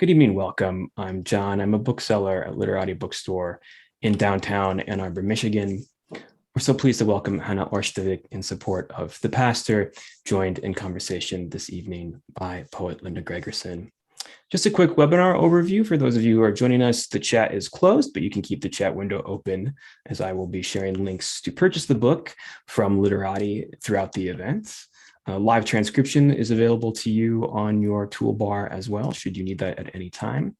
Good evening, welcome. I'm John. I'm a bookseller at Literati bookstore in downtown Ann Arbor, Michigan. We're so pleased to welcome Hanne Ørstavik in support of The Pastor, joined in conversation this evening by poet Linda Gergerson. Just a quick webinar overview for those of you who are joining us. The chat is closed, but you can keep the chat window open as I will be sharing links to purchase the book from Literati throughout the event. Live transcription is available to you on your toolbar as well, should you need that at any time.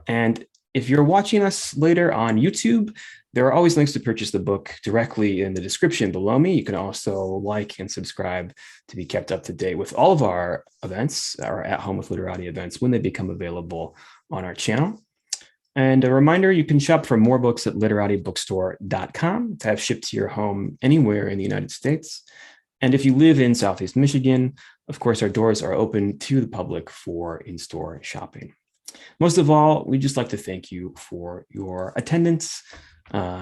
And if you're watching us later on YouTube, there are always links to purchase the book directly in the description below me. You can also like and subscribe to be kept up to date with all of our events, our At Home with Literati events, when they become available on our channel. And a reminder, you can shop for more books at literatibookstore.com to have shipped to your home anywhere in the United States. And if you live in Southeast Michigan, of course, our doors are open to the public for in-store shopping. Most of all, we'd just like to thank you for your attendance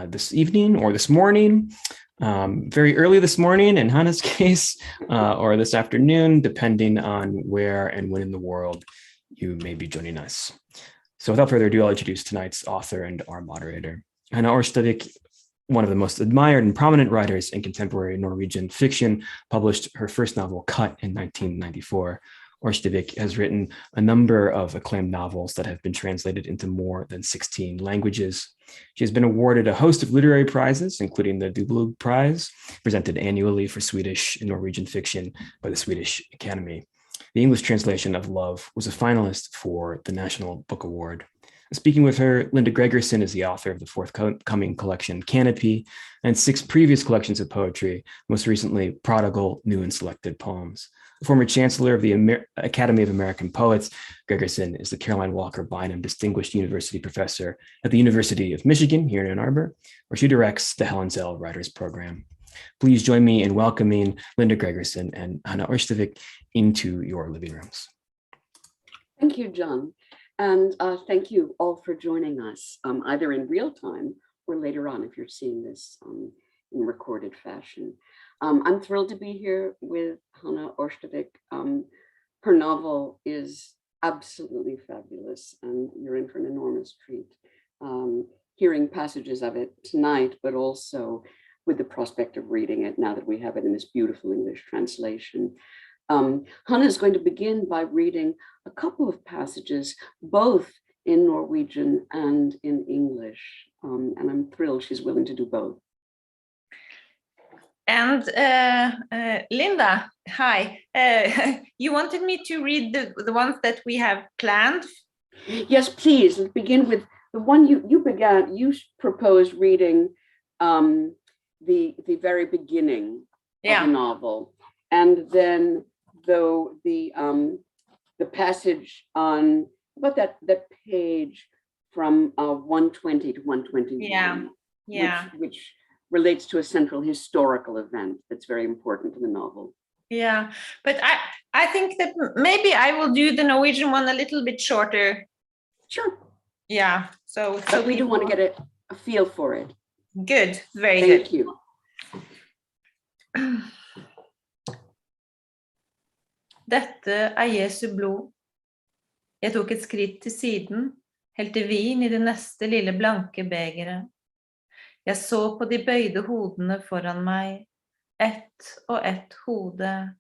this evening or this morning, very early this morning in Hanne's case, or this afternoon, depending on where and when in the world you may be joining us. So without further ado, I'll introduce tonight's author and our moderator. Hanne Ørstavik, one of the most admired and prominent writers in contemporary Norwegian fiction, published her first novel, Cut, in 1994. Ørstavik has written a number of acclaimed novels that have been translated into more than 16 languages. She has been awarded a host of literary prizes, including the Dublug Prize, presented annually for Swedish and Norwegian fiction by the Swedish Academy. The English translation of Love was a finalist for the National Book Award. Speaking with her, Linda Gergerson is the author of the forthcoming collection Canopy and 6 previous collections of poetry, most recently Prodigal, New and Selected Poems. The former chancellor of the Academy of American Poets, Gregerson is the Caroline Walker Bynum Distinguished University Professor at the University of Michigan here in Ann Arbor, where she directs the Helen Zell Writers Program. Please join me in welcoming Linda Gergerson and Hanne Ørstavik into your living rooms. Thank you, John. And thank you all for joining us, either in real time or later on if you're seeing this in recorded fashion. I'm thrilled to be here with Hanne Ørstavik. Her novel is absolutely fabulous, and you're in for an enormous treat. Hearing passages of it tonight, but also with the prospect of reading it now that we have it in this beautiful English translation. Hanne is going to begin by reading a couple of passages, both in Norwegian and in English. And I'm thrilled she's willing to do both. And Linda, hi. You wanted me to read the ones that we have planned? Yes, please. Let's begin with the one you proposed reading the very beginning of the novel. And then the passage on about that page from 120 to 121, which relates to a central historical event that's very important in the novel. Yeah, but I think that maybe I will do the Norwegian one a little bit shorter. Sure. Yeah. So we do want to get a feel for it. Good. Very good. Thank you. Dette Jesu blod. Jeg tok et skritt til siden, helte vin I det neste lille blanke begeret. Jeg så på de bøyde hodene foran meg, ett og ett hode,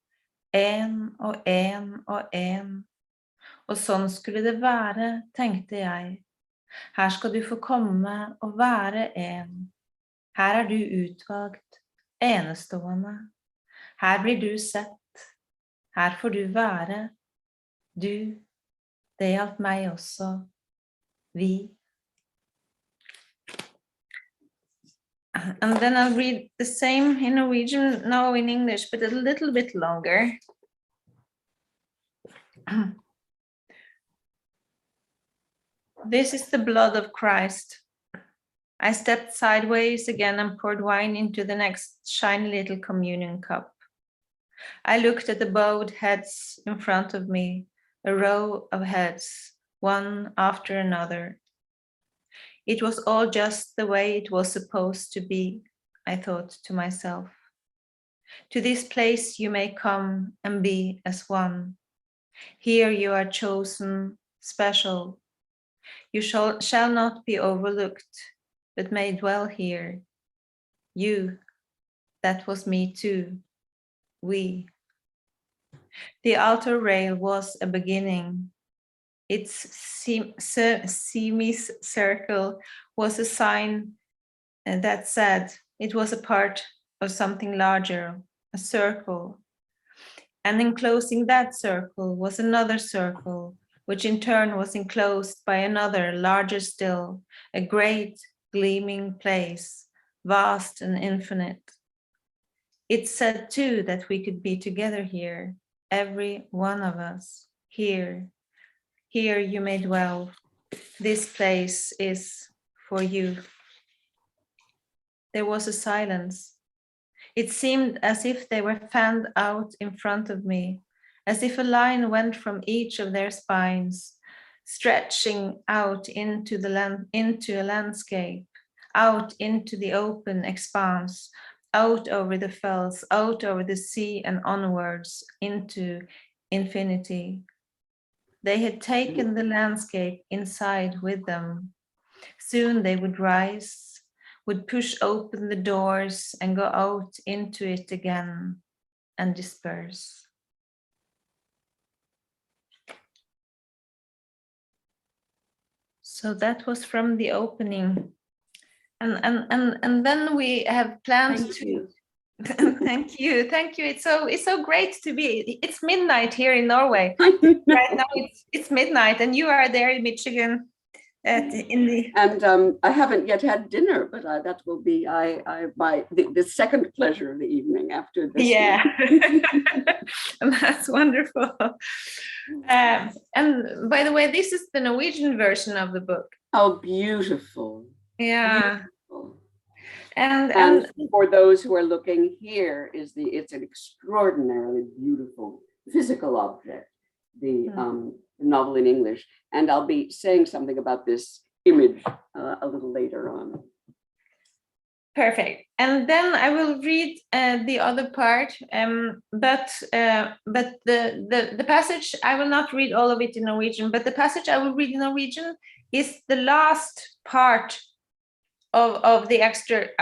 en og en og en. Og sånn skulle det være, tenkte jeg. Her skal du få komme og være en. Her du utvalgt, enestående. Her blir du sett. Her får du være, du, det gjaldt meg også, vi. And then I'll read the same in Norwegian, now in English, but a little bit longer. This is the blood of Christ. I stepped sideways again and poured wine into the next shiny little communion cup. I looked at the bowed heads in front of me, a row of heads, one after another. It was all just the way it was supposed to be, I thought to myself. To this place you may come and be as one. Here you are chosen, special, You shall not be overlooked, but may dwell here. You, that was me too, we. The altar rail was a beginning. Its semicircle was a sign that said it was a part of something larger, a circle. And enclosing that circle was another circle, which in turn was enclosed by another, larger still, a great gleaming place, vast and infinite. It said too that we could be together here, every one of us, here. Here you may dwell. This place is for you. There was a silence. It seemed as if they were fanned out in front of me, as if a line went from each of their spines, stretching out into a landscape, out into the open expanse, out over the fells, out over the sea and onwards into infinity. They had taken the landscape inside with them. Soon they would rise, would push open the doors and go out into it again and disperse. So that was from the opening. And then we have planned to thank you. It's so great to be. It's midnight here in Norway. Right now it's midnight, and you are there in Michigan. And I haven't yet had dinner, but that will be the second pleasure of the evening after this. Yeah, that's wonderful. And by the way, this is the Norwegian version of the book. Oh, beautiful! Yeah. Beautiful. And for those who are looking, here is it's an extraordinarily beautiful physical object, the novel in English, and I'll be saying something about this image a little later on. Perfect. And then I will read the other part, but the passage, I will not read all of it in Norwegian, but the passage I will read in Norwegian is the last part of the expert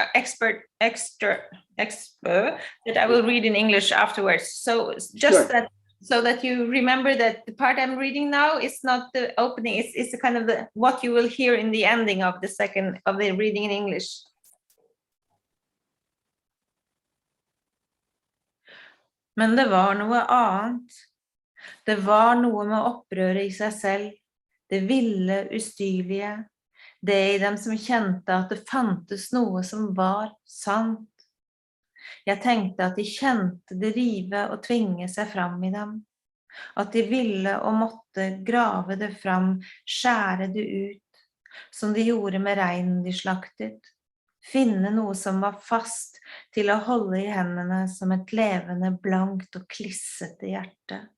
that I will read in English afterwards. So just sure. That, so that you remember that the part I'm reading now is not the opening, it's the kind of what you will hear in the ending of the reading in English. Men det var noe annet. Det var noe med opprøret i seg selv, det ville, ustyrlige, det i dem som kjente at det fantes noe som var sant. Jeg tenkte at de kjente det rive og tvinge seg fram i dem, at de ville og måtte grave det fram, skjære det ut, som de gjorde med reinen de slaktet, finne noe som var fast til å holde i hendene som et levende, blankt og klissete hjerte.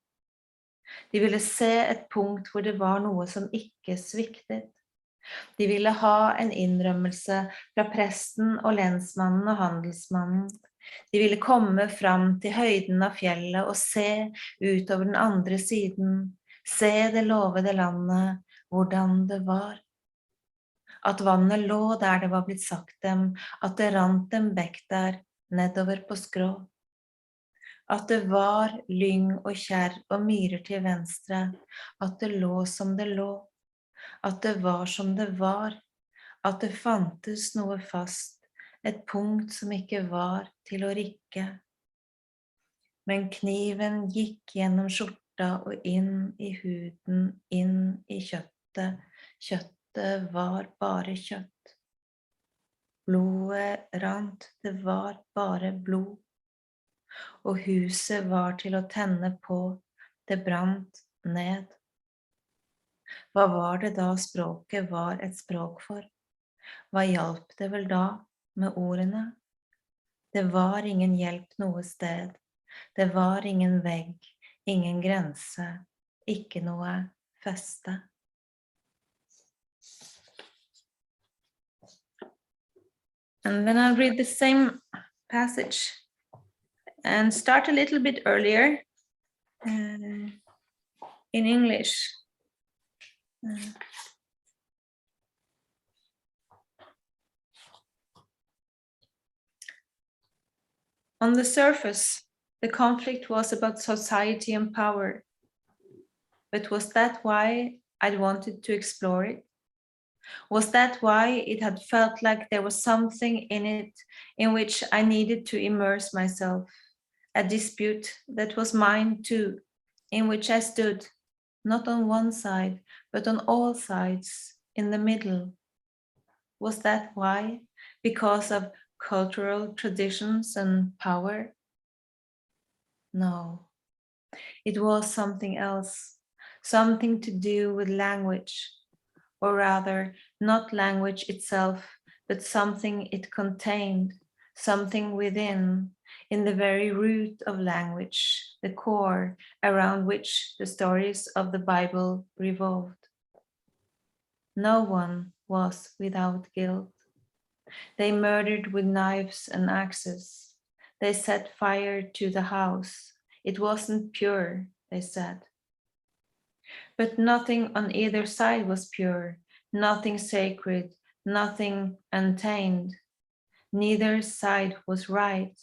De ville se et punkt hvor det var noe som ikke sviktet. De ville ha en innrømmelse fra presten og lensmannen og handelsmannen. De ville komme fram til høyden av fjellet og se utover den andre siden, se det lovede landet, hvordan det var. At vannet lå der det var blitt sagt dem, at det rant dem bekk der, nedover på skrå. At det var lyng og kjær og myrer til venstre, at det lå som det lå, at det var som det var, at det fantes noe fast, et punkt som ikke var til å rikke. Men kniven gikk gjennom skjorta og inn i huden, inn i kjøttet. Kjøttet var bare kjøtt. Blodet rant, det var bare blod. Og huset var til å tenne på, det brant ned. Hva var det da språket var et språk for? Hva hjalp det vel da med ordene? Det var ingen hjelp noe sted. Det var ingen vegg, ingen grense, ikke noe feste. And then I'll read the same passage and start a little bit earlier in English. On the surface, the conflict was about society and power. But was that why I'd wanted to explore it? Was that why it had felt like there was something in it in which I needed to immerse myself? A dispute that was mine too, in which I stood, not on one side, but on all sides, in the middle. Was that why? Because of cultural traditions and power? No, it was something else, something to do with language, or rather, not language itself, but something it contained, something within, in the very root of language, the core around which the stories of the Bible revolved. No one was without guilt. They murdered with knives and axes. They set fire to the house. It wasn't pure, they said. But nothing on either side was pure, nothing sacred, nothing untainted. Neither side was right.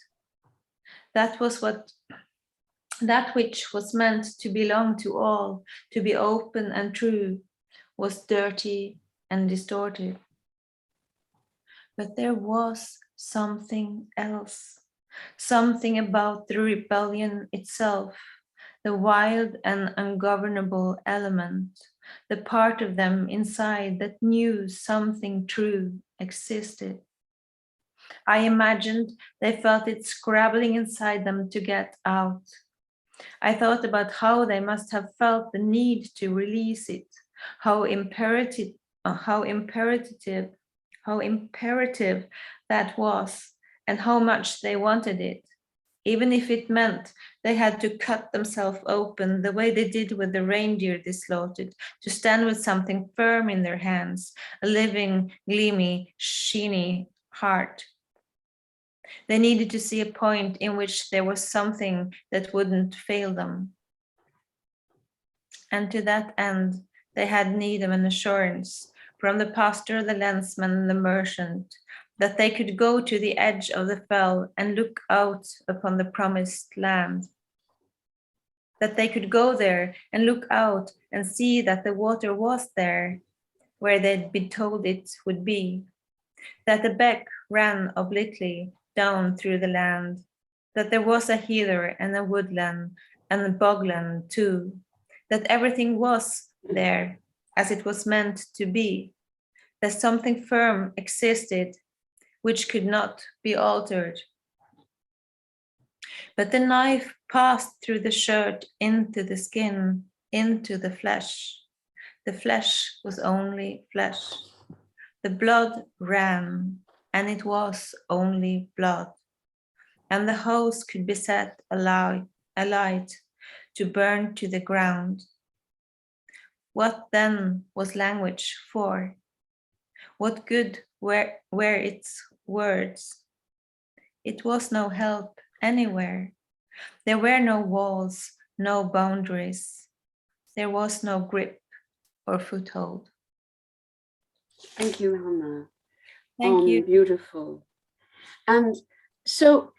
That which was meant to belong to all, to be open and true, was dirty and distorted. But there was something else, something about the rebellion itself, the wild and ungovernable element, the part of them inside that knew something true existed. I imagined they felt it scrabbling inside them to get out. I thought about how they must have felt the need to release it, how imperative that was, and how much they wanted it, even if it meant they had to cut themselves open the way they did with the reindeer they slaughtered, to stand with something firm in their hands, a living, gleamy, sheeny heart. They needed to see a point in which there was something that wouldn't fail them. And to that end, they had need of an assurance from the pastor, the lensman, and the merchant, that they could go to the edge of the fell and look out upon the promised land. That they could go there and look out and see that the water was there, where they'd been told it would be. That the beck ran obliquely down through the land. That there was a heather and a woodland and a bogland too. That everything was there as it was meant to be. That something firm existed which could not be altered. But the knife passed through the shirt into the skin, into the flesh. The flesh was only flesh. The blood ran, and it was only blood. And the hose could be set alight to burn to the ground. What then was language for? What good were its words? It was no help anywhere. There were no walls, no boundaries. There was no grip or foothold. Thank you, Hanne. Thank you. Beautiful. And so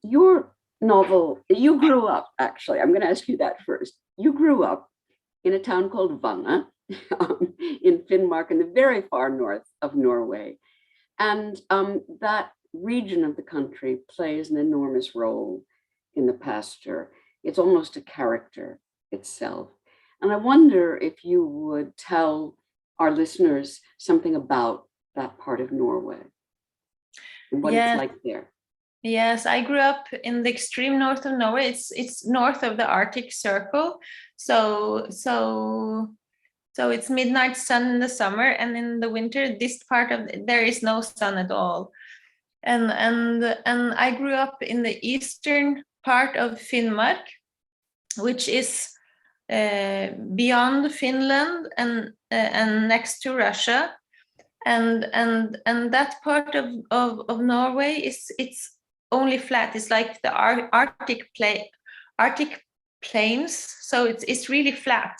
your novel, you grew up, actually, I'm going to ask you that first. You grew up in a town called Vanna in Finnmark, in the very far north of Norway. And that region of the country plays an enormous role in the pasture. It's almost a character itself. And I wonder if you would tell our listeners something about that part of Norway and what it's like there. Yes, I grew up in the extreme north of Norway. It's north of the Arctic Circle. So it's midnight sun in the summer, and in the winter, this part of there is no sun at all. And I grew up in the eastern part of Finnmark, which is beyond Finland and next to Russia, and that part of Norway it's only flat. It's like the Arctic plains, so it's really flat.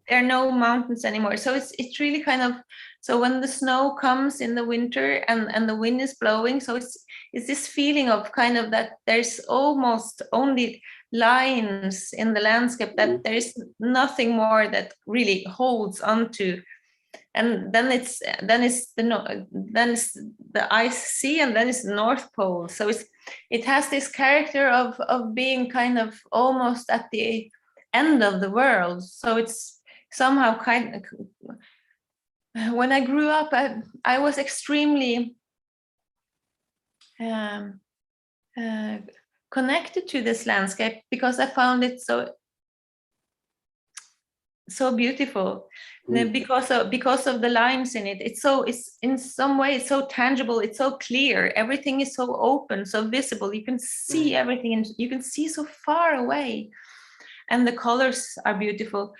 There are no mountains anymore, so it's really kind of, so when the snow comes in the winter and the wind is blowing, so it's this feeling of kind of that there's almost only lines in the landscape, that there's nothing more that really holds onto. And then it's the ice sea, and then it's the North Pole. So it has this character of being kind of almost at the end of the world. So it's somehow kind of, when I grew up, I was extremely connected to this landscape because I found it so beautiful. Because of the lines in it. It's in some way it's so tangible, it's so clear, everything is so open, so visible, you can see everything, and you can see so far away, and the colors are beautiful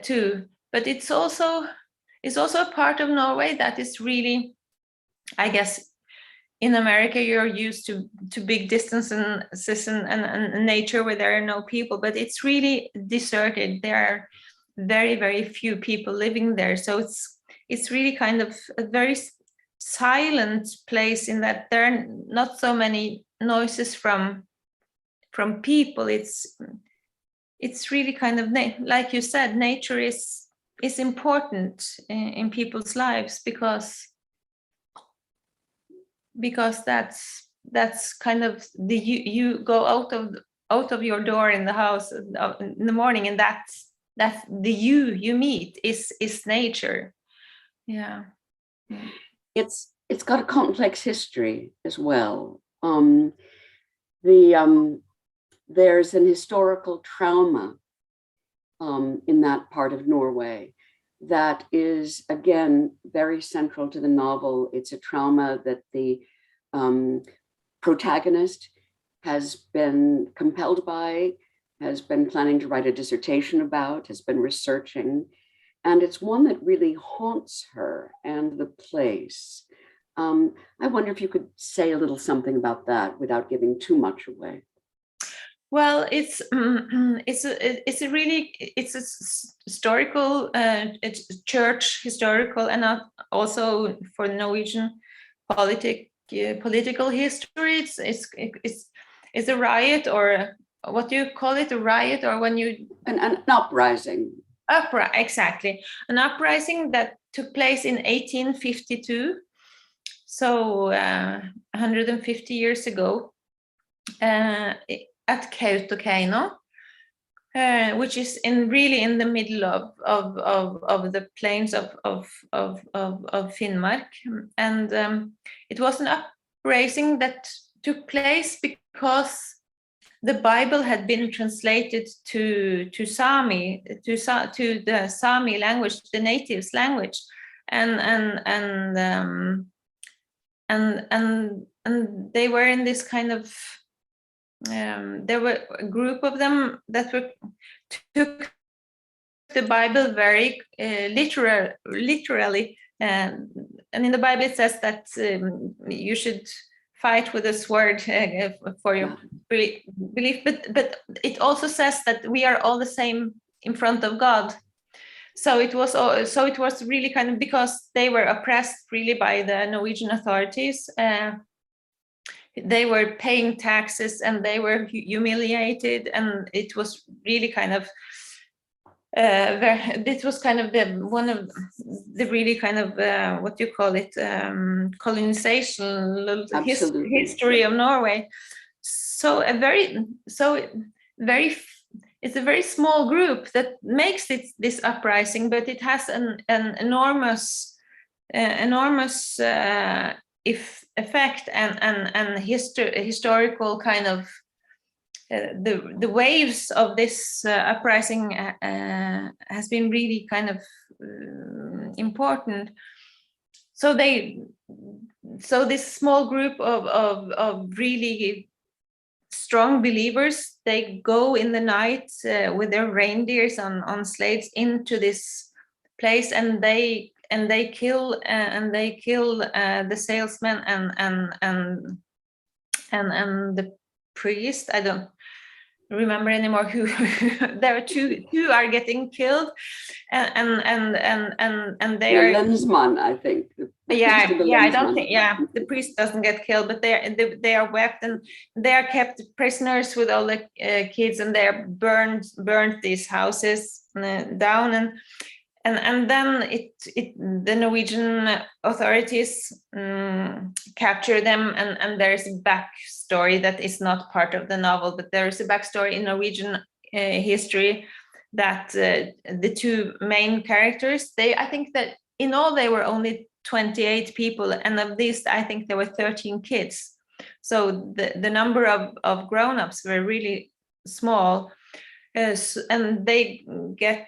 too. But it's also a part of Norway that is really, I guess, in America you're used to big distances and nature where there are no people, but it's really deserted. There are very, very few people living there. So it's really kind of a very silent place, in that there are not so many noises from people. It's really kind of, like you said, nature is important in people's lives, because that's kind of you go out of your door in the house in the morning, and that's the you meet is nature. Yeah. It's got a complex history as well. There's an historical trauma in that part of Norway that is, again, very central to the novel. It's a trauma that the protagonist has been compelled by, has been planning to write a dissertation about, has been researching, and it's one that really haunts her and the place. I wonder if you could say a little something about that without giving too much away. Well, it's a historical, it's church historical, and also for Norwegian political history. It's a riot, or what do you call it? A riot, or when you an uprising. Exactly, an uprising that took place in 1852. So 150 years ago, at Kautokeino, which is really in the middle of the plains of Finnmark, and it was an uprising that took place because the Bible had been translated to Sami, to the Sami language, the natives' language, and they were in this kind of. There were a group of them that took the Bible very literally, and in the Bible it says that you should fight with a sword for your belief, but it also says that we are all the same in front of God. So it was really kind of, because they were oppressed really by the Norwegian authorities. They were paying taxes and they were humiliated, and it was really kind of this was kind of one of the really kind of what do you call it, colonization history of Norway. So it's a very small group that makes this uprising, but it has an enormous effect and historical kind of the waves of this uprising has been really kind of important. So this small group of really strong believers, they go in the night with their reindeers on sleds into this place, and they kill the salesman and the priest. I don't. remember anymore who. There are two are getting killed, and they are Lensman, I think. Yeah, I don't think. Yeah, the priest doesn't get killed, but they are wept, and they are kept prisoners with all the kids, and they are burned these houses down, and then the Norwegian authorities capture them, and there's a backstory that is not part of the novel, but there is a backstory in Norwegian history that the two main characters, I think that in all they were only 28 people, and of these I think there were 13 kids, so the number of grown-ups were really small, and they get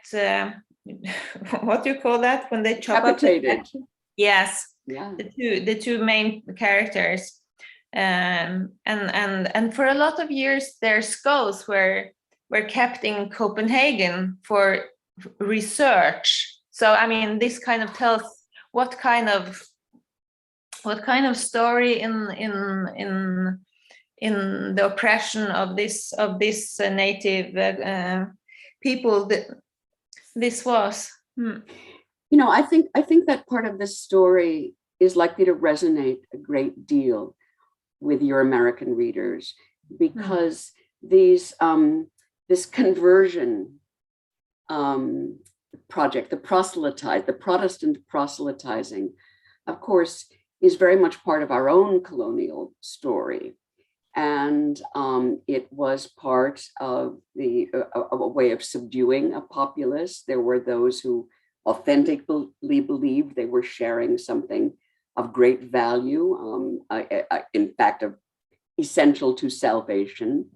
what do you call that when they chop Decapitated. up? Yes, Yeah. the two main characters, and for a lot of years their skulls were kept in Copenhagen for research. So I mean, this kind of tells what kind of story in the oppression of this native people that this was. You know, I think that part of this story is likely to resonate a great deal with your American readers, because these this conversion project, the Protestant proselytizing, of course, is very much part of our own colonial story. And it was part of a way of subduing a populace. There were those who authentically believed they were sharing something of great value, in fact, of essential to salvation.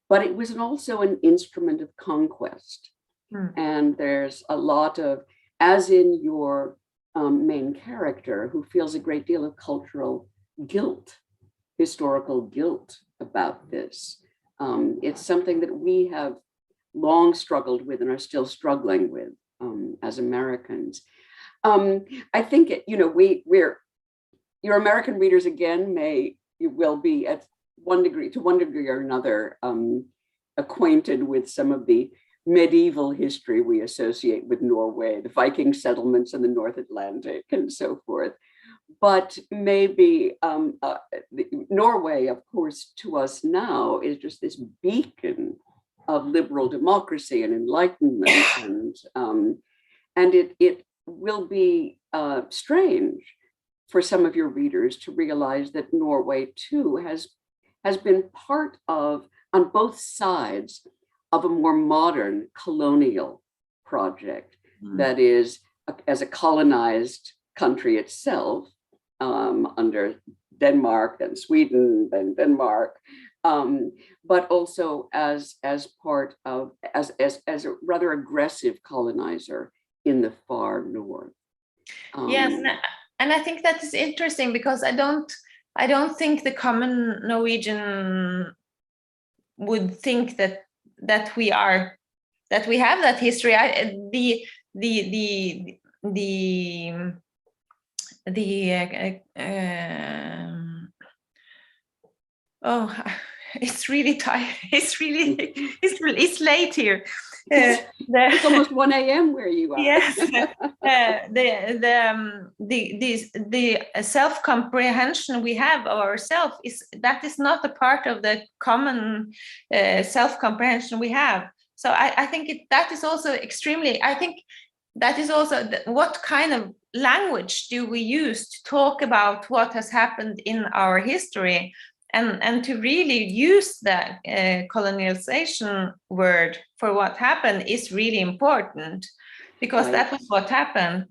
But it was also an instrument of conquest. And there's a lot of, as in your main character, who feels a great deal of cultural guilt, historical guilt about this. It's something that we have long struggled with and are still struggling with as Americans. I think, we're your American readers again will be to one degree or another acquainted with some of the medieval history we associate with Norway, the Viking settlements in the North Atlantic and so forth. But maybe Norway, of course, to us now is just this beacon of liberal democracy and enlightenment, and it will be strange for some of your readers to realize that Norway too has been part of, on both sides of, a more modern colonial project that is, as a colonized country itself, under Denmark and Sweden and Denmark, but also as part of, as a rather aggressive colonizer in the far north. Yes, and I think that is interesting, because I don't think the common Norwegian would think that we have that history. It's really tired. It's late here. It's almost 1 a.m. where you are. Yes. The self-comprehension we have of ourselves is not a part of the common self-comprehension we have. So I think that is also extremely. I think that is also what kind of language do we use to talk about what has happened in our history. And to really use the colonialization word for what happened is really important, because right. That was what happened.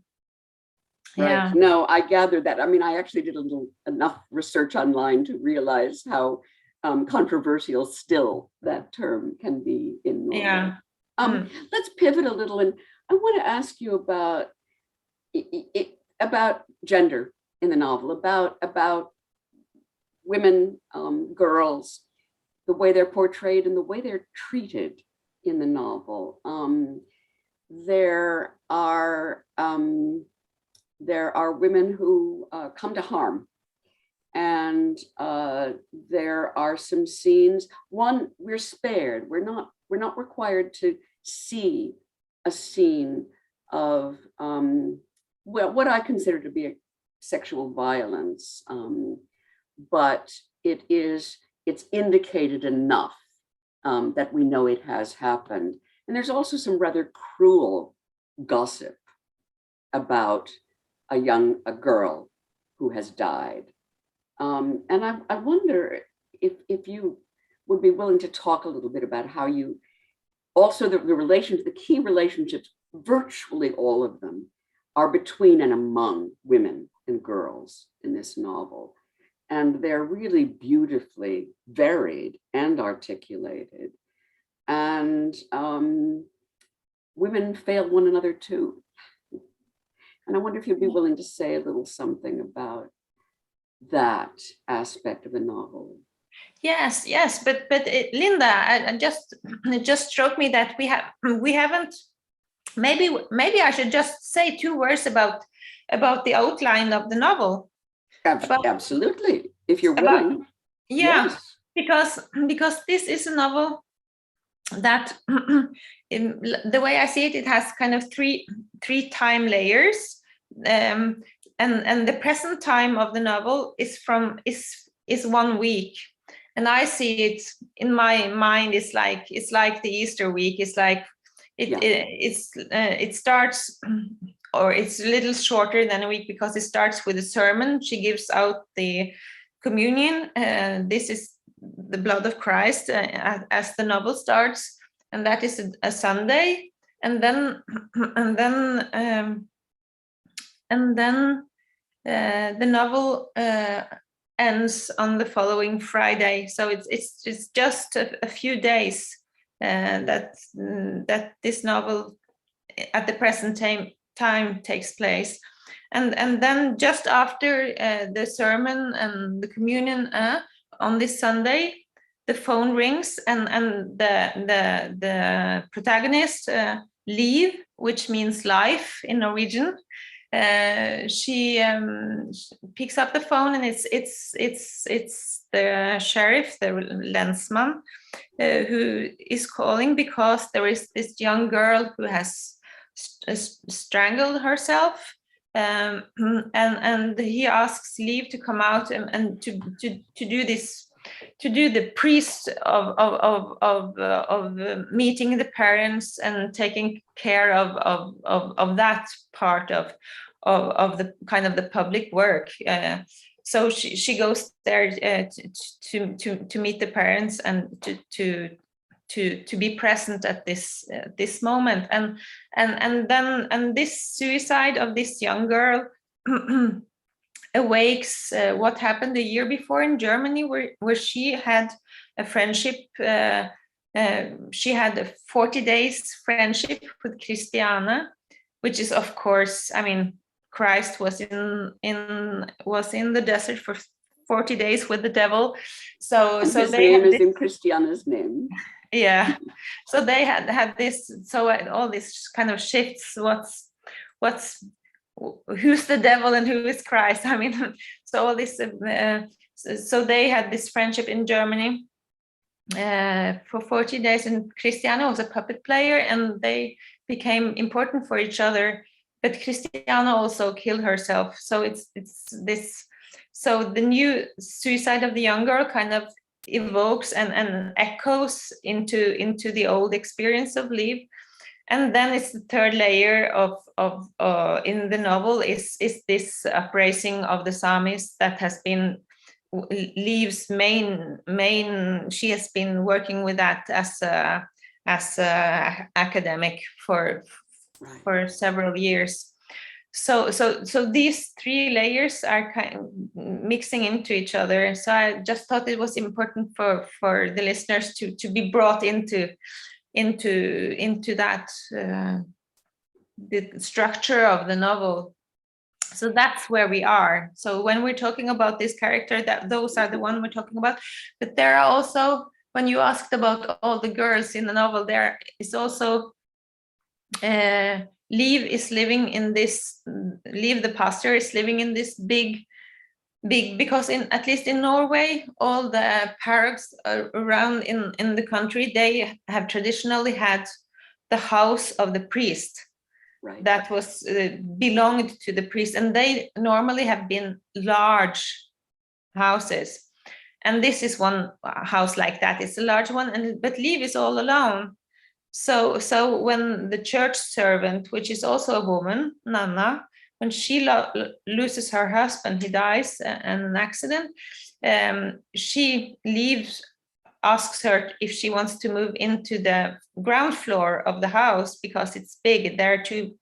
Right. Yeah. No, I gathered that. I mean, I actually did enough research online to realize how controversial still that term can be in Norway. Yeah. Let's pivot a little, and I want to ask you about gender in the novel, about women, girls, the way they're portrayed and the way they're treated in the novel. There are women who come to harm, and there are some scenes. One, we're spared. We're not required to see a scene of well, what I consider to be a sexual violence, but it's indicated enough that we know it has happened. And there's also some rather cruel gossip about a girl who has died. And I wonder if you would be willing to talk a little bit about how you, also the relations, the key relationships, virtually all of them are between and among women and girls in this novel. And they're really beautifully varied and articulated. And women fail one another too. And I wonder if you'd be willing to say a little something about that aspect of the novel. Yes, but Linda, it just struck me that we haven't. Maybe I should just say 2 words about the outline of the novel. Absolutely, if you're willing. Yeah, yes. because this is a novel that, in the way I see it, it has kind of three time layers, and the present time of the novel is 1 week, and I see it in my mind. It's like the Easter week. It's like it starts, or it's a little shorter than a week, because it starts with a sermon. She gives out the communion. This is the blood of Christ, as the novel starts, and that is a Sunday, and then the novel ends on the following Friday. So it's just a few days that this novel at the present time takes place, and then just after the sermon and the communion on this Sunday, the phone rings, and the protagonist, Liv, which means life in Norwegian, she picks up the phone, and it's the sheriff, the lensman, who is calling because there is this young girl who has strangled herself, and he asks Liv to come out and to do this, to do the priest of meeting the parents and taking care of that part of the kind of the public work. So she goes there to meet the parents and to be present at this moment, and then this suicide of this young girl awakes what happened the year before in Germany, where she had a friendship. She had a 40 days friendship with Christiane, which is, of course, I mean, Christ was in the desert for 40 days with the devil. So his they name is in Christiane's name. Yeah. So they had this. So all these kind of shifts. Who's the devil and who is Christ? I mean, so all this. So they had this friendship in Germany for 40 days, and Christiane was a puppet player, and they became important for each other. But Christiane also killed herself. So it's this. So the new suicide of the young girl kind of evokes and echoes into the old experience of Liv. And then it's the third layer of in the novel is this upraising of the Samis that has been Liv's main. She has been working with that as a academic for several years. So these 3 layers are kind of mixing into each other. So I just thought it was important for the listeners to be brought into that the structure of the novel. So that's where we are. So when we're talking about this character, those are the one we're talking about. But there are also, when you asked about all the girls in the novel, there is also Liv is living in this. Liv, the pastor, is living in this big big, because at least in Norway, all the parochs around in the country, they have traditionally had the house of the priest. Right. That was belonged to the priest, and they normally have been large houses. And this is one house like that. It's a large one, but Liv is all alone. So when the church servant, which is also a woman, Nanna, when she loses her husband, he dies in an accident, she leaves, asks her if she wants to move into the ground floor of the house because it's big. There are two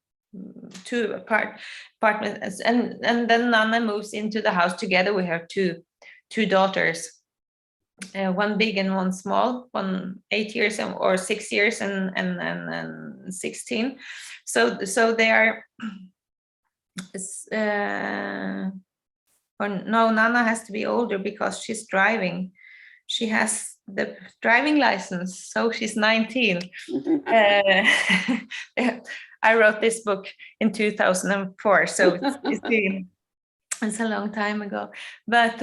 apartments, and then Nanna moves into the house together with her two daughters. One big and one small, one 8 years or 6 years and 16. So they are, or no, Nana has to be older because she's driving. She has the driving license, so she's 19. I wrote this book in 2004, so it's a long time ago. But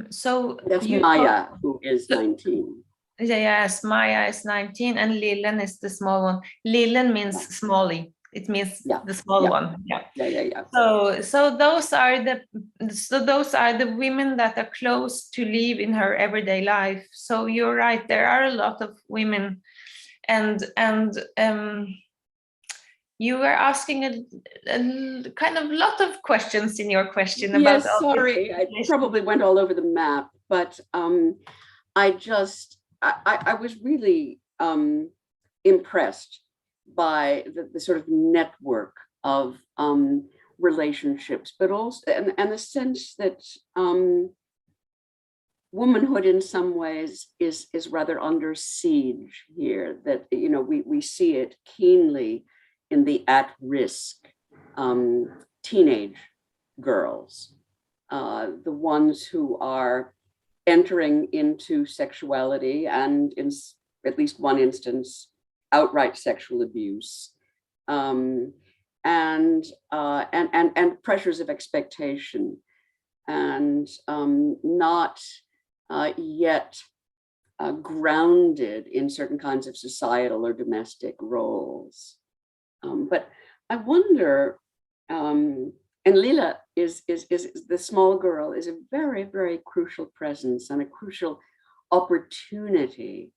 so that's Maya, who is 19. Yes, Maya is 19, and Lillen is the small one. Lillen means smallie. It means the small one. Yeah. So those are the women that are close to Liv in her everyday life. So you're right. There are a lot of women, and you were asking a kind of lot of questions in your question about. Yes, sorry, I probably went all over the map, but I was really impressed by the sort of network of relationships, but also and the sense that womanhood in some ways is rather under siege here. That we see it keenly in the at-risk teenage girls, the ones who are entering into sexuality and, in at least one instance, outright sexual abuse, and pressures of expectation, and not yet grounded in certain kinds of societal or domestic roles. But I wonder, and Lila is the small girl, is a very, very crucial presence and a crucial opportunity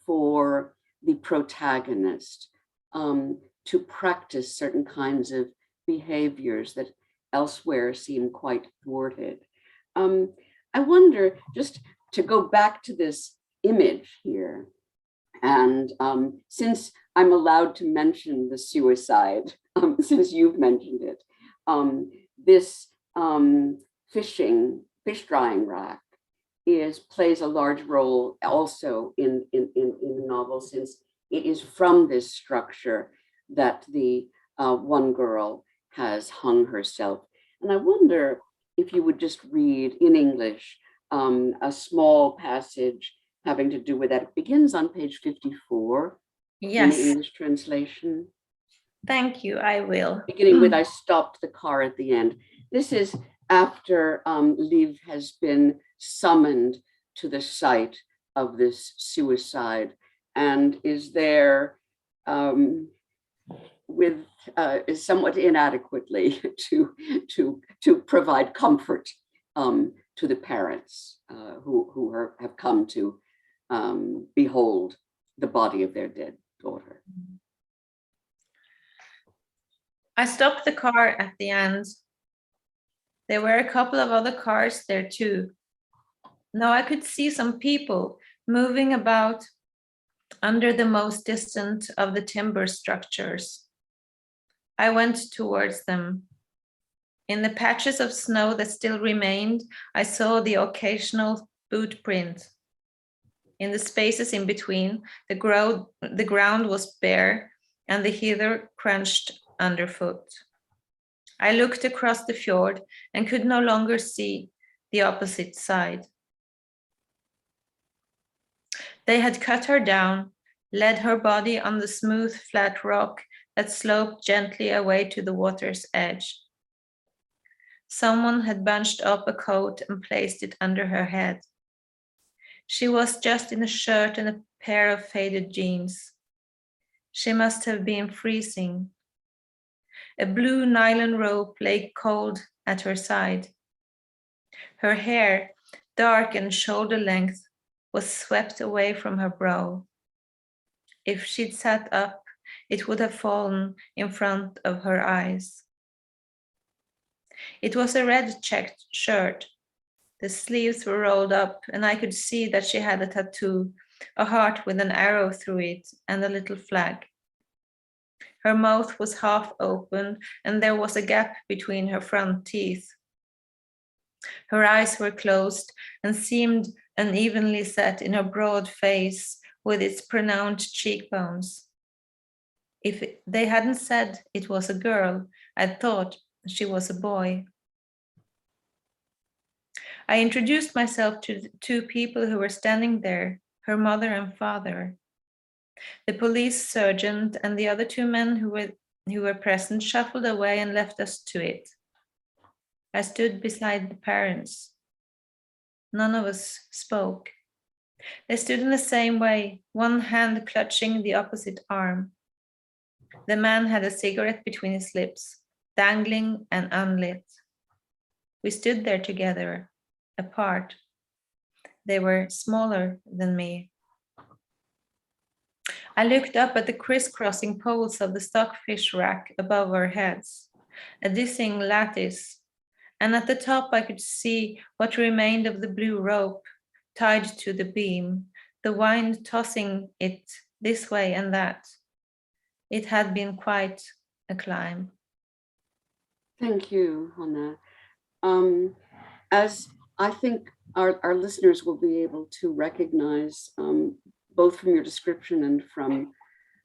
for the protagonist to practice certain kinds of behaviors that elsewhere seem quite thwarted. I wonder, just to go back to this image here, and since I'm allowed to mention the suicide, since you've mentioned it, this fish drying rack plays a large role also in the novel, since it is from this structure that the one girl has hung herself. And I wonder if you would just read in English a small passage having to do with that. It begins on page 54. Yes. In the English translation. Thank you, I will. Beginning with, I stopped the car at the end. This is after Liv has been summoned to the site of this suicide and is there is somewhat inadequately to provide comfort to the parents who have come to behold the body of their dead daughter. I stopped the car at the end. There were a couple of other cars there too. Now I could see some people moving about under the most distant of the timber structures. I went towards them. In the patches of snow that still remained, I saw the occasional boot print. In the spaces in between, the ground was bare and the heather crunched underfoot. I looked across the fjord and could no longer see the opposite side. They had cut her down, laid her body on the smooth, flat rock that sloped gently away to the water's edge. Someone had bunched up a coat and placed it under her head. She was just in a shirt and a pair of faded jeans. She must have been freezing. A blue nylon rope lay cold at her side. Her hair, dark and shoulder length, was swept away from her brow. If she'd sat up, it would have fallen in front of her eyes. It was a red checked shirt. The sleeves were rolled up, and I could see that she had a tattoo, a heart with an arrow through it, and a little flag. Her mouth was half open, and there was a gap between her front teeth. Her eyes were closed and seemed unevenly set in her broad face with its pronounced cheekbones. If they hadn't said it was a girl, I'd thought she was a boy. I introduced myself to the two people who were standing there, her mother and father. The police sergeant and the other two men who were present shuffled away and left us to it. I stood beside the parents. None of us spoke. They stood in the same way, one hand clutching the opposite arm. The man had a cigarette between his lips, dangling and unlit. We stood there together, apart. They were smaller than me. I looked up at the crisscrossing poles of the stockfish rack above our heads, a dizzying lattice, and at the top I could see what remained of the blue rope tied to the beam, the wind tossing it this way and that. It had been quite a climb. Thank you, Hanne. As I think our listeners will be able to recognize, both from your description and from,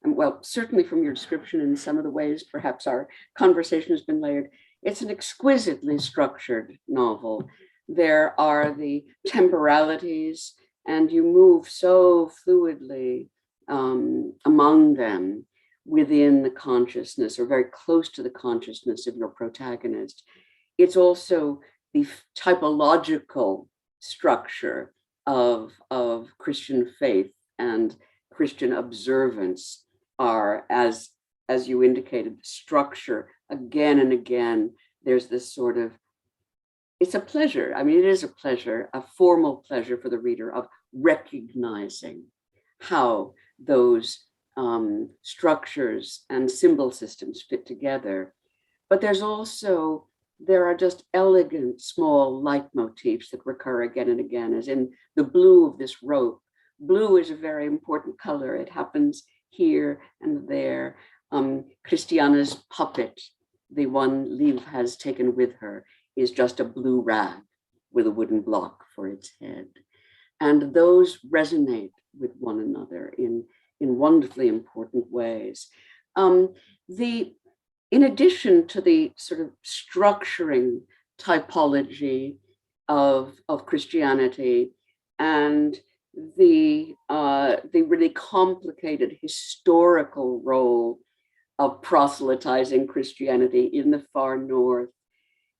well, certainly from your description and some of the ways perhaps our conversation has been layered, it's an exquisitely structured novel. There are the temporalities, and you move so fluidly among them within the consciousness, or very close to the consciousness of your protagonist. It's also the typological structure of Christian faith and Christian observance are, as you indicated, structure again and again. There's this sort of, it's a pleasure. I mean, it is a pleasure, a formal pleasure for the reader of recognizing how those structures and symbol systems fit together. But there are just elegant small leitmotifs that recur again and again, as in the blue of this rope. Blue is a very important color. It happens here and there. Christiana's puppet, the one Liv has taken with her, is just a blue rag with a wooden block for its head. And those resonate with one another in wonderfully important ways. In addition to the sort of structuring typology of Christianity and the really complicated historical role of proselytizing Christianity in the far north,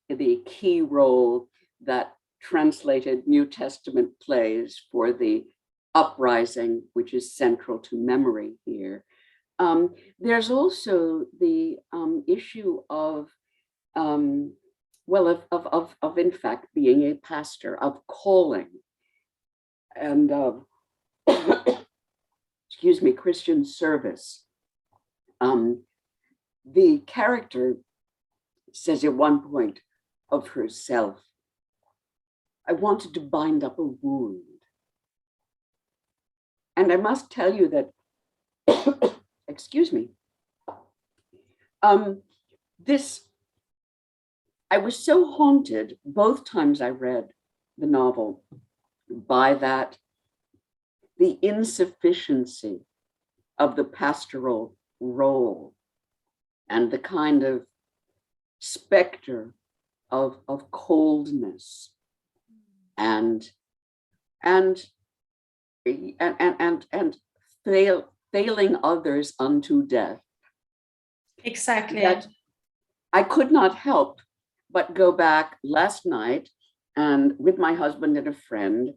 the key role that translated New Testament plays for the uprising, which is central to memory here. There's also the issue of in fact being a pastor, of calling, and of excuse me, Christian service. The character says at one point of herself, "I wanted to bind up a wound." And I must tell you that, excuse me, I was so haunted both times I read the novel by the insufficiency of the pastoral role and the kind of specter of coldness and failing others unto death. Exactly. that I could not help but go back last night and with my husband and a friend,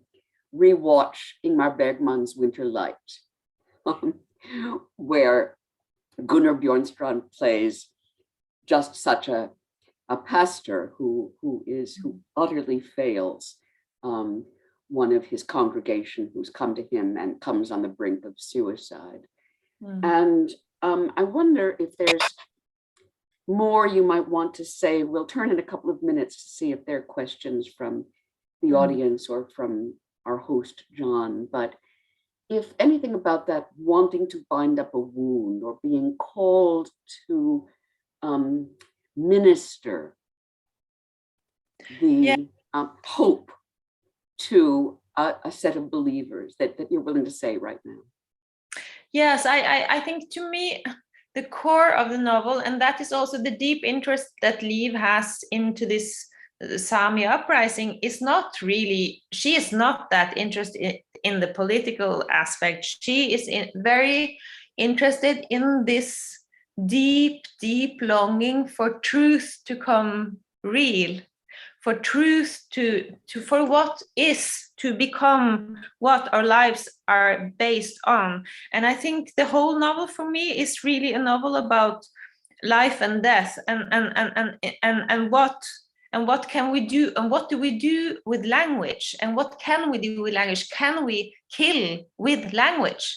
rewatch Ingmar Bergman's Winter Light, where Gunnar Bjornstrand plays just such a pastor who utterly fails one of his congregation who's come to him and comes on the brink of suicide. And I wonder if there's more you might want to say. We'll turn in a couple of minutes to see if there are questions from the audience or from our host, John. But if anything about that wanting to bind up a wound or being called to minister the hope to a set of believers that you're willing to say right now. Yes, I think to me, the core of the novel, and that is also the deep interest that Liv has into this Sami uprising, is not really, she is not that interested in the political aspect. She is very interested in this deep, deep longing for truth to come real, for truth for what is to become what our lives are based on. And I think the whole novel for me is really a novel about life and death, and what can we do, and what do we do with language, and what can we do with language? Can we kill with language?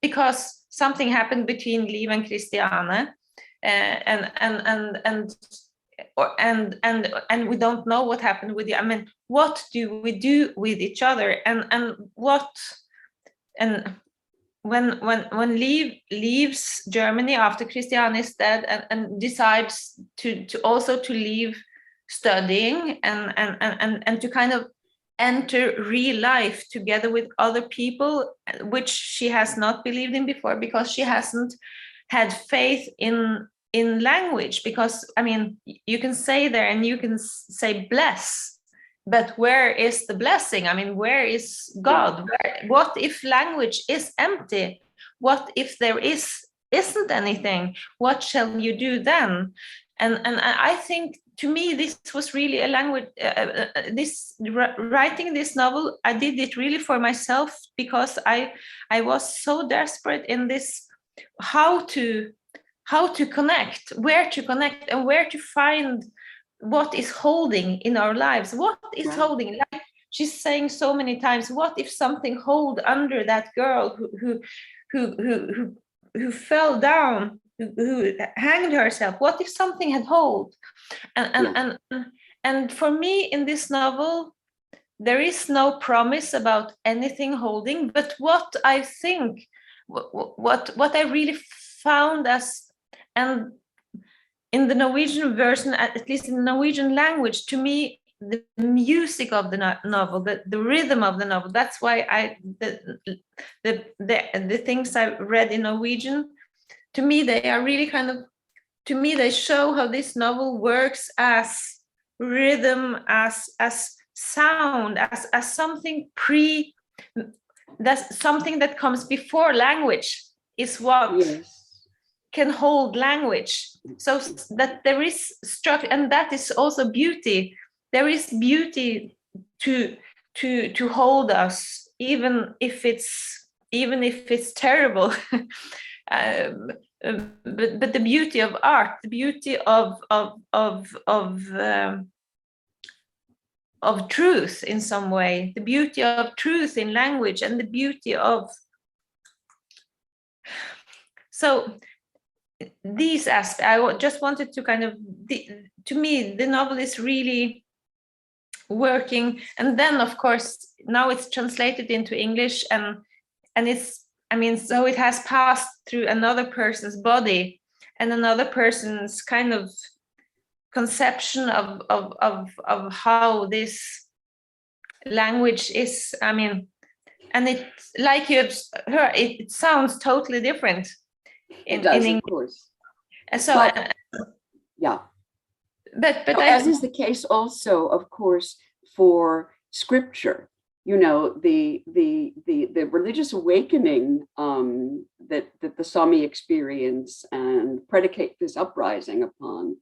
Because something happened between Liv and Christiane, and we don't know what happened with you. I mean, what do we do with each other? And when Liv leaves Germany after Christiane is dead, and decides to also to leave studying and to kind of enter real life together with other people, which she has not believed in before, because she hasn't had faith in language. Because I mean, you can say there and you can say bless, but where is the blessing? I mean, where is God? What if language is empty? What if there isn't anything? What shall you do then? And I think, to me, this was really a language. Writing this novel, I did it really for myself, because I was so desperate in this, how to connect, where to connect, and where to find what is holding in our lives. What is holding? Like she's saying so many times, what if something hold under that girl who fell down, who hanged herself? What if something had hold? And for me, in this novel, there is no promise about anything holding, but what I think, what I really found as, and in the Norwegian version, at least in the Norwegian language, to me, the music of the novel, the rhythm of the novel, that's why the things I read in Norwegian, to me, they are really kind of, to me, they show how this novel works as rhythm, as sound, as something that's something that comes before language, is what can hold language. So that there is structure, and that is also beauty. There is beauty to hold us, even if it's terrible. But the beauty of art, the beauty of truth in some way, the beauty of truth in language, and the beauty of, so these aspects, I just wanted to kind of, to me, the novel is really working. And then, of course, now it's translated into English, and it's, I mean, so it has passed through another person's body and another person's kind of conception of how this language is. I mean, and it, like you have heard, it sounds totally different in English. Of course. So but as is the case also, of course, for scripture. You know, the religious awakening the Sami experience and predicate this uprising upon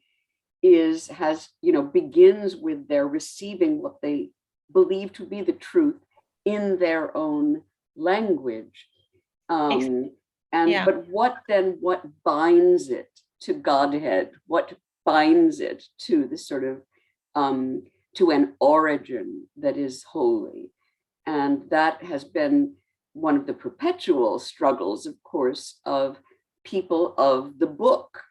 begins with their receiving what they believe to be the truth in their own language. But what binds it to Godhead? What binds it to the sort of to an origin that is holy? And that has been one of the perpetual struggles, of course, of people of the book.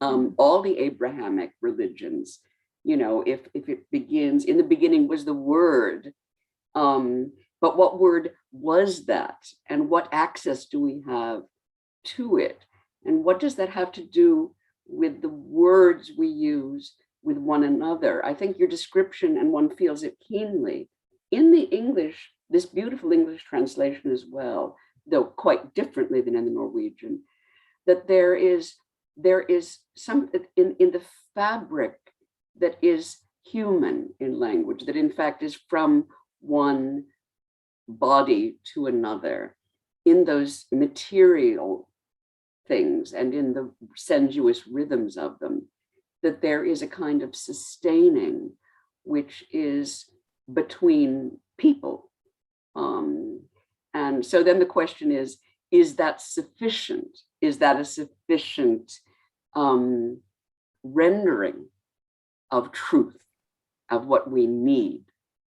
All the Abrahamic religions, if it begins, in the beginning was the word, but what word was that? And what access do we have to it? And what does that have to do with the words we use with one another? I think your description, and one feels it keenly, in the English, this beautiful English translation as well, though quite differently than in the Norwegian, that there is something in the fabric that is human in language, that in fact is from one body to another, in those material things and in the sensuous rhythms of them, that there is a kind of sustaining which is between people. And so then the question is that sufficient? Is that a sufficient rendering of truth, of what we need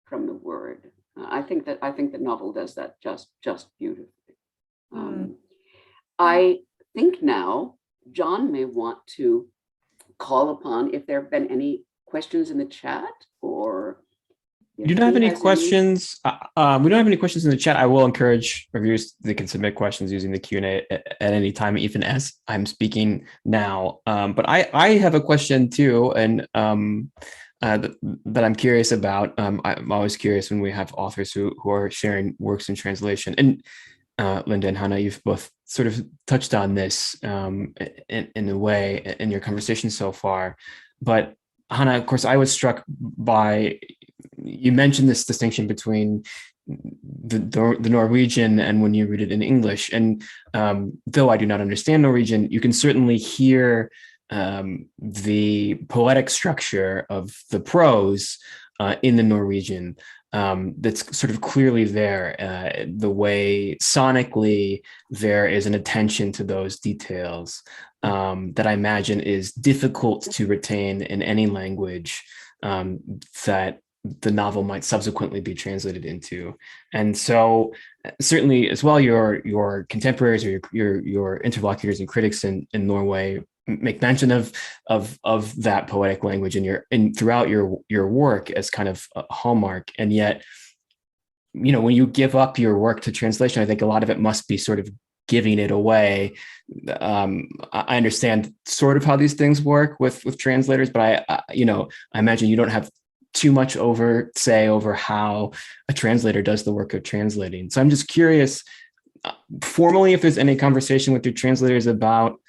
from the word? I think the novel does that just beautifully. I think now John may want to call upon if there have been any questions in the chat, or we don't have any questions. We don't have any questions in the chat. I will encourage reviewers, they can submit questions using the Q&A at any time, even as I'm speaking now. But I have a question too, and that I'm curious about. I'm always curious when we have authors who are sharing works in translation. And Linda and Hanne, you've both sort of touched on this in a way in your conversation so far. But Hanne, of course, I was struck by, you mentioned this distinction between the Norwegian and when you read it in English. And though I do not understand Norwegian, you can certainly hear the poetic structure of the prose in the Norwegian that's sort of clearly there. The way sonically there is an attention to those details that I imagine is difficult to retain in any language that the novel might subsequently be translated into. And so certainly as well, your contemporaries or your interlocutors and critics in Norway make mention of that poetic language throughout your work as kind of a hallmark. And yet, when you give up your work to translation, I think a lot of it must be sort of giving it away. I understand sort of how these things work with translators, but I imagine you don't have too much say over how a translator does the work of translating. So I'm just curious, formally, if there's any conversation with your translators about,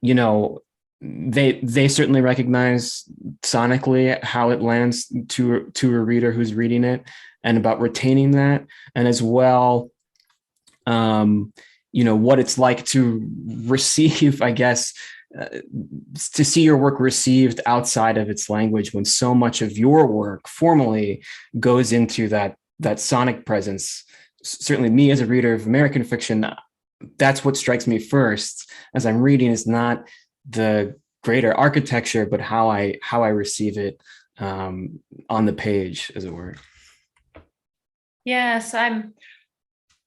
they certainly recognize sonically how it lands to a reader who's reading it, and about retaining that, and as well, what it's like to receive, I guess, to see your work received outside of its language, when so much of your work formally goes into that sonic presence. Certainly me as a reader of American fiction, that's what strikes me first as I'm reading, is not the greater architecture, but how I receive it on the page, as it were. Yes, I'm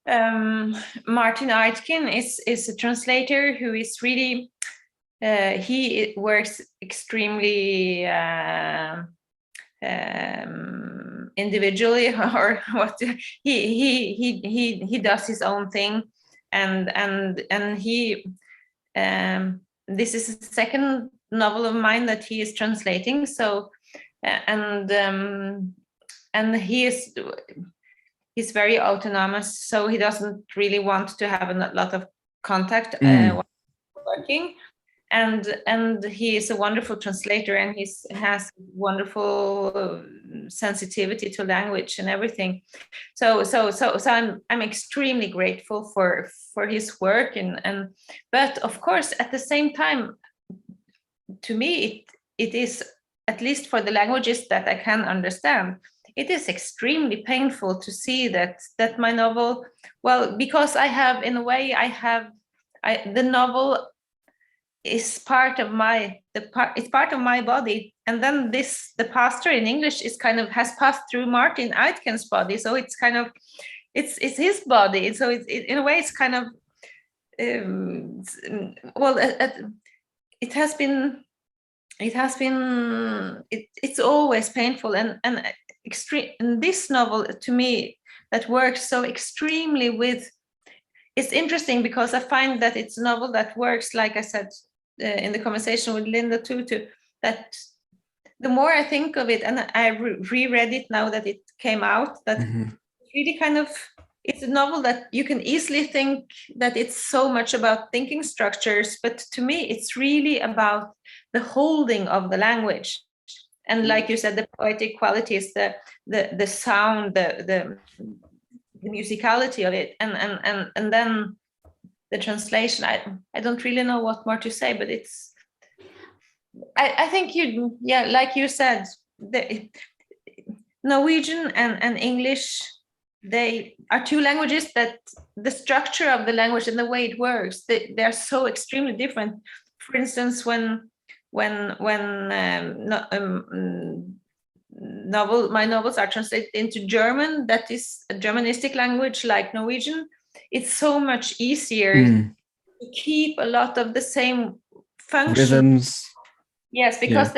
Martin Aitken is a translator who is really he works extremely individually, or what he does his own thing, and he this is the second novel of mine that he is translating. So and he's very autonomous, so he doesn't really want to have a lot of contact while working. and he is a wonderful translator, and he has wonderful sensitivity to language and everything. So I'm extremely grateful for his work, and but of course at the same time, to me it is, at least for the languages that I can understand, it is extremely painful to see that my novel, well, because I have, in a way, the novel is part of it's part of my body, and then the pastor in English is kind of has passed through Martin Aitken's body, so it's kind of it's his body, so in a way it's kind of it's always painful and extreme. And this novel, to me, that works so extremely with, it's interesting because I find that it's a novel that works, like I said in the conversation with Linda too, that the more I think of it, and I reread it now that it came out, that really kind of, it's a novel that you can easily think that it's so much about thinking structures, but to me it's really about the holding of the language, and like you said, the poetic qualities, the sound, the musicality of it, and then the translation. I don't really know what more to say, but it's, I think like you said, the Norwegian and English, they are two languages that the structure of the language and the way it works, they're so extremely different. For instance, when my novels are translated into German, that is a Germanistic language like Norwegian, it's so much easier to keep a lot of the same functions. Rhythms. Yes, because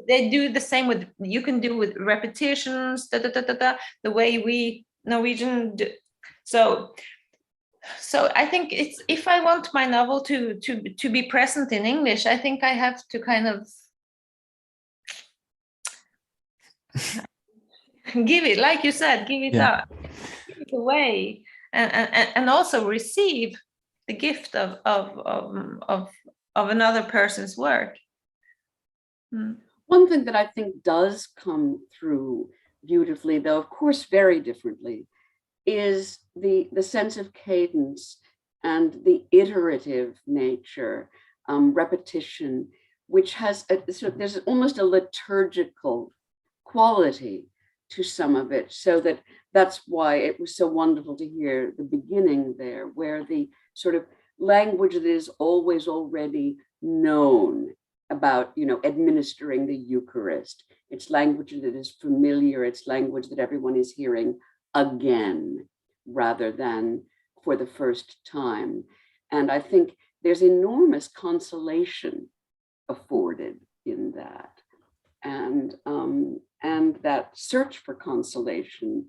they do the same with, you can do with repetitions, the way we Norwegian do. So I think it's, if I want my novel to be present in English, I think I have to kind of give it, like you said, give it up, give it away, and also receive the gift of another person's work. One thing that I think does come through beautifully, though of course very differently, is the sense of cadence and the iterative nature, repetition, which has there's almost a liturgical quality to some of it, so that's why it was so wonderful to hear the beginning there, where the sort of language that is always already known about, administering the Eucharist. It's language that is familiar. It's language that everyone is hearing again, rather than for the first time. And I think there's enormous consolation afforded in that. And that search for consolation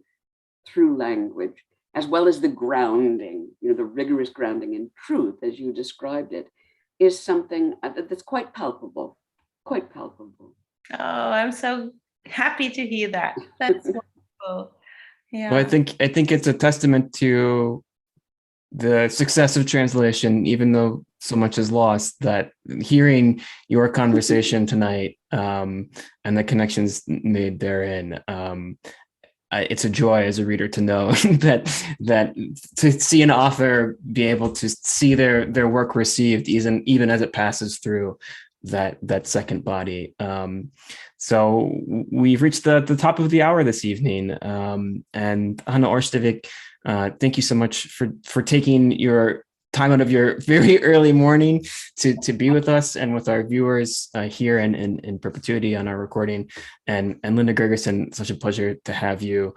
through language, as well as the grounding, the rigorous grounding in truth, as you described it, is something that's quite palpable, quite palpable. Oh, I'm so happy to hear that. That's wonderful. Yeah. Well, I think it's a testament to the success of translation, even though so much is lost, that hearing your conversation tonight and the connections made therein, it's a joy as a reader to know that to see an author be able to see their work received, even as it passes through that second body. So we've reached the top of the hour this evening, and Hanne Ørstavik, thank you so much for taking your time out of your very early morning to be with us and with our viewers here in perpetuity on our recording. And Linda Gergerson, such a pleasure to have you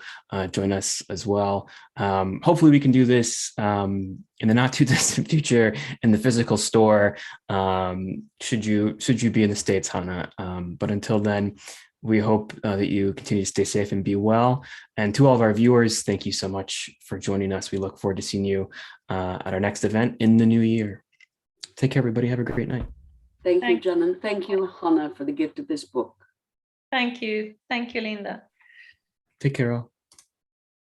join us as well. Hopefully we can do this in the not too distant future in the physical store, should you be in the States, Hanne. But until then, we hope that you continue to stay safe and be well. And to all of our viewers, thank you so much for joining us. We look forward to seeing you at our next event in the new year. Take care, everybody. Have a great night. Thank you, John, and thank you, Hanne, for the gift of this book. Thank you. Thank you, Linda. Take care, all.